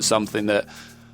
Something that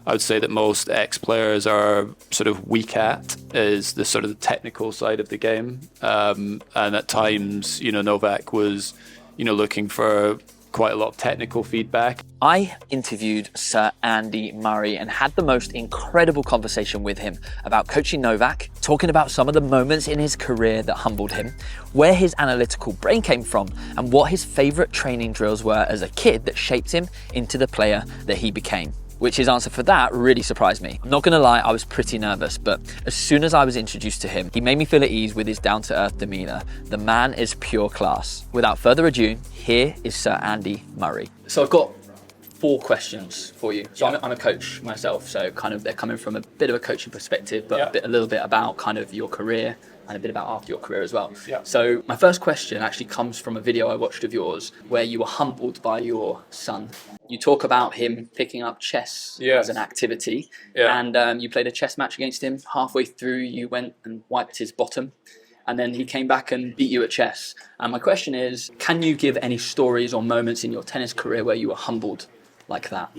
I would say that most ex-players are sort of weak at is the sort of the technical side of the game. And at times, Novak was, looking for quite a lot of technical feedback. I interviewed Sir Andy Murray and had the most incredible conversation with him about coaching Novak, talking about some of the moments in his career that humbled him, where his analytical brain came from, and what his favourite training drills were as a kid that shaped him into the player that he became. Which his answer for that really surprised me. I'm not gonna lie, I was pretty nervous, but as soon as I was introduced to him, he made me feel at ease with his down-to-earth demeanour. The man is pure class. Without further ado, here is Sir Andy Murray. So I've got 4 questions for you. So I'm a coach myself, so kind of they're coming from a bit of a coaching perspective, but a little bit about kind of your career and a bit about after your career as well. Yeah. So my first question actually comes from a video I watched of yours where you were humbled by your son. You talk about him picking up chess as an activity, and you played a chess match against him. Halfway through, you went and wiped his bottom, and then he came back and beat you at chess. And my question is, can you give any stories or moments in your tennis career where you were humbled like that?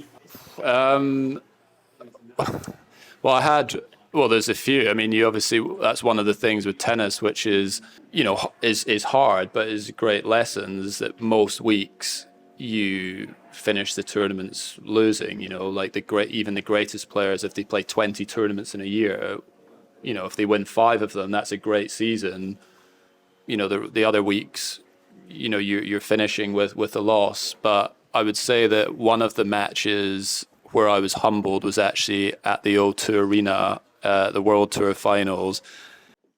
Well, there's a few. I mean, you obviously, that's one of the things with tennis, which is, is hard, but is great lessons that most weeks you finish the tournaments losing, like even the greatest players, if they play 20 tournaments in a year, if they win 5 of them, that's a great season. The other weeks, you're finishing with a loss. But I would say that one of the matches where I was humbled was actually at the O2 Arena, the World Tour Finals.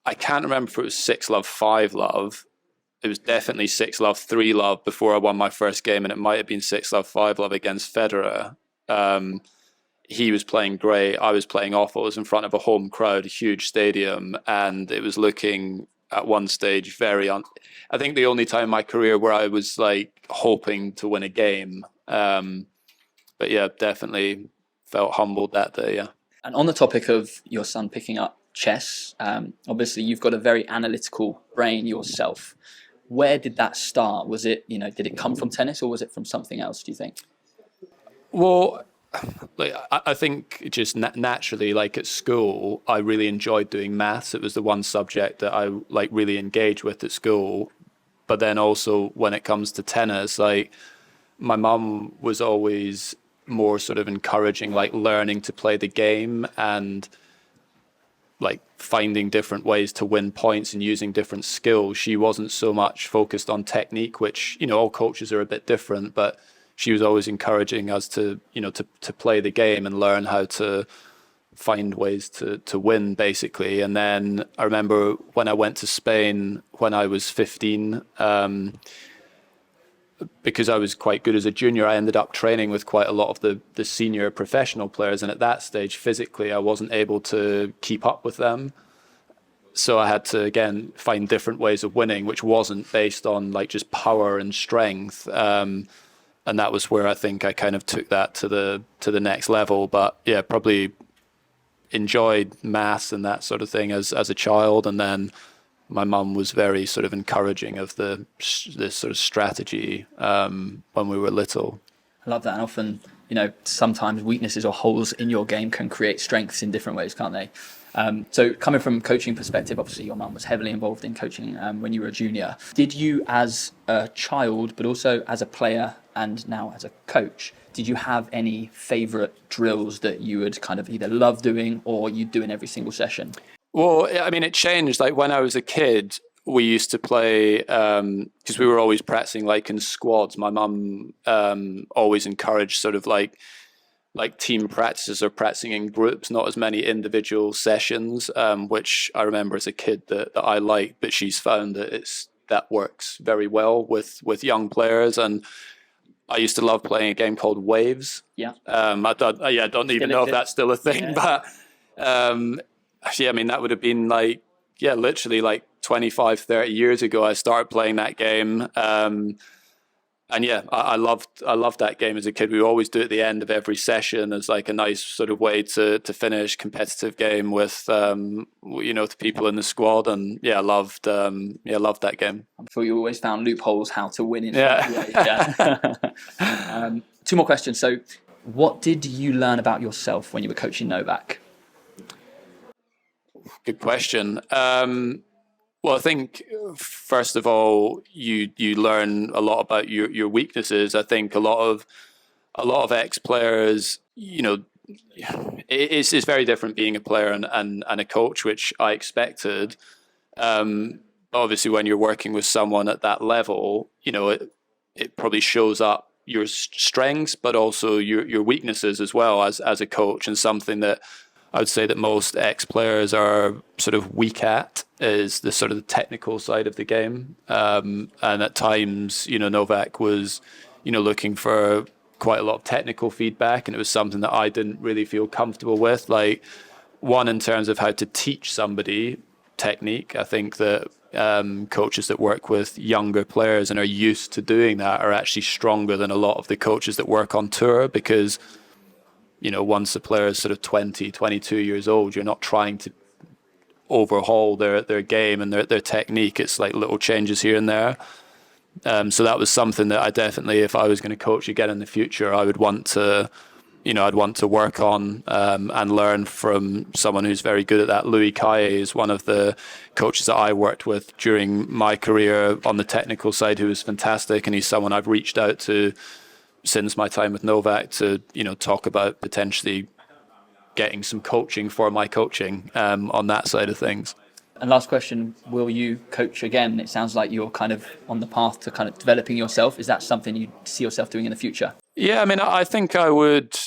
I can't remember if it was 6-love, 5-love. It was definitely 6-love, 3-love before I won my first game, and it might have been 6-love, 5-love against Federer. He was playing great. I was playing awful. It was in front of a home crowd, a huge stadium, and it was looking at one stage I think the only time in my career where I was like hoping to win a game. But yeah, definitely felt humbled that day, yeah. And on the topic of your son picking up chess, obviously you've got a very analytical brain yourself. Where did that start? Was it, did it come from tennis or was it from something else, do you think? Well, I think just naturally, like at school, I really enjoyed doing maths. It was the one subject that I really engaged with at school. But then also when it comes to tennis, my mum was always more sort of encouraging, learning to play the game and finding different ways to win points and using different skills. She wasn't so much focused on technique, which, all coaches are a bit different, but she was always encouraging us to play the game and learn how to find ways to win, basically. And then I remember when I went to Spain when I was 15, because I was quite good as a junior, I ended up training with quite a lot of the senior professional players. And at that stage, physically, I wasn't able to keep up with them. So I had to, again, find different ways of winning, which wasn't based on just power and strength. And that was where I think I kind of took that to the next level. But yeah, probably enjoyed maths and that sort of thing as a child. And then my mum was very sort of encouraging of this sort of strategy when we were little. I love that. And often, sometimes weaknesses or holes in your game can create strengths in different ways, can't they? So coming from a coaching perspective, obviously your mum was heavily involved in coaching when you were a junior. Did you as a child, but also as a player and now as a coach, did you have any favourite drills that you would kind of either love doing or you'd do in every single session? Well, I mean, it changed. When I was a kid, we used to play, because we were always practicing in squads. My mum always encouraged sort of team practices or practicing in groups, not as many individual sessions, which I remember as a kid that I liked, but she's found that works very well with young players. And I used to love playing a game called Waves. Yeah. I don't even know if that's still a thing, but actually, I mean, that would have been literally 25, 30 years ago, I started playing that game. And yeah, I loved that game as a kid. We always do it at the end of every session as a nice sort of way to finish competitive game with the people in the squad. And yeah, I loved that game. I'm sure you always found loopholes how to win in ways. Yeah. 2 more questions. So What did you learn about yourself when you were coaching Novak? Good question. Well, I think first of all, you learn a lot about your weaknesses. I think a lot of ex-players, it's very different being a player and a coach, which I expected. Obviously, when you're working with someone at that level, it probably shows up your strengths, but also your weaknesses as well as a coach, and something that I would say that most ex-players are sort of weak at is the sort of the technical side of the game. And at times, Novak was, looking for quite a lot of technical feedback, and it was something that I didn't really feel comfortable with. Like, one, in terms of how to teach somebody technique, I think that coaches that work with younger players and are used to doing that are actually stronger than a lot of the coaches that work on tour, because once a player is sort of 20, 22 years old, you're not trying to overhaul their game and their technique. It's like little changes here and there. So that was something that I definitely, if I was going to coach again in the future, I would want to, I'd want to work on and learn from someone who's very good at that. Louis Caillé is one of the coaches that I worked with during my career on the technical side, who was fantastic, and he's someone I've reached out to since my time with Novak to, talk about potentially getting some coaching for my coaching on that side of things. And last question, will you coach again? It sounds like you're kind of on the path to kind of developing yourself. Is that something you see yourself doing in the future? Yeah, I mean, I think I would.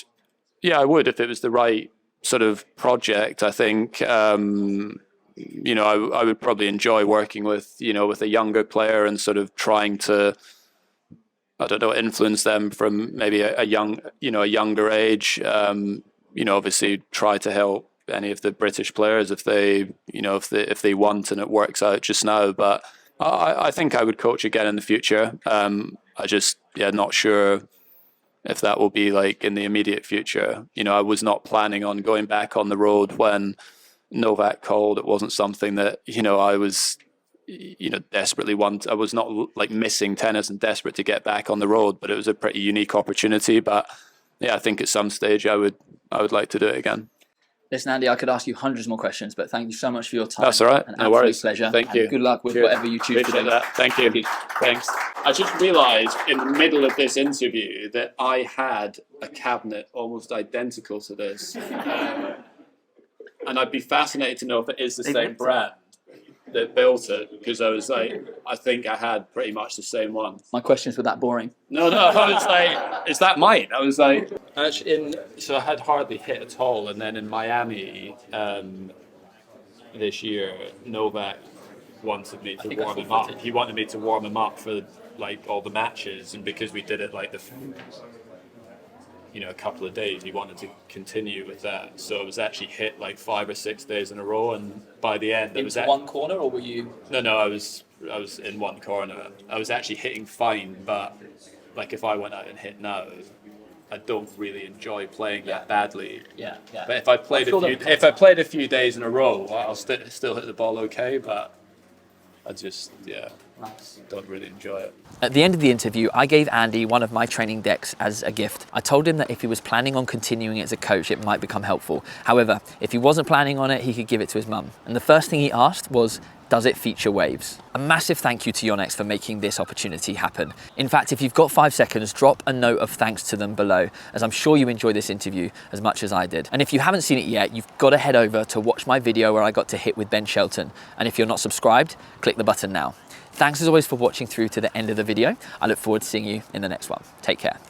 Yeah, I would if it was the right sort of project. I think, I would probably enjoy working with, with a younger player and sort of trying to, I don't know, influence them from maybe a younger age. Obviously try to help any of the British players if they want and it works out just now. But I think I would coach again in the future. I just, not sure if that will be like in the immediate future. I was not planning on going back on the road when Novak called. It wasn't something that, I was, desperately I was not like missing tennis and desperate to get back on the road, but it was a pretty unique opportunity. But yeah, I think at some stage I would like to do it again. Listen, Andy, I could ask you hundreds more questions, but thank you so much for your time. That's all right. No worries. Pleasure. Thank you. Good luck with whatever you choose to do. That. Thank you. Thanks. I just realised in the middle of this interview that I had a cabinet almost identical to this. And I'd be fascinated to know if it is the same brand that built it, because I was like, I think I had pretty much the same one. My questions were that boring. No, I was like, is that mine? I was like, actually, so I had hardly hit at all, and then in Miami this year, Novak wanted me to warm him up. He wanted me to warm him up for like all the matches, and because we did it like a couple of days, he wanted to continue with that. So it was actually hit like 5 or 6 days in a row, and by the end it was one corner, or were you? No, I was in one corner. I was actually hitting fine, but like if I went out and hit now, I don't really enjoy playing that badly. Yeah. But if I played a few days in a row, I'll still hit the ball okay, but I just don't really enjoy it. At the end of the interview, I gave Andy one of my training decks as a gift. I told him that if he was planning on continuing as a coach, it might become helpful. However, if he wasn't planning on it, he could give it to his mum. And the first thing he asked was, does it feature waves? A massive thank you to Yonex for making this opportunity happen. In fact, if you've got 5 seconds, drop a note of thanks to them below, as I'm sure you enjoyed this interview as much as I did. And if you haven't seen it yet, you've got to head over to watch my video where I got to hit with Ben Shelton. And if you're not subscribed, click the button now. Thanks as always for watching through to the end of the video. I look forward to seeing you in the next one. Take care.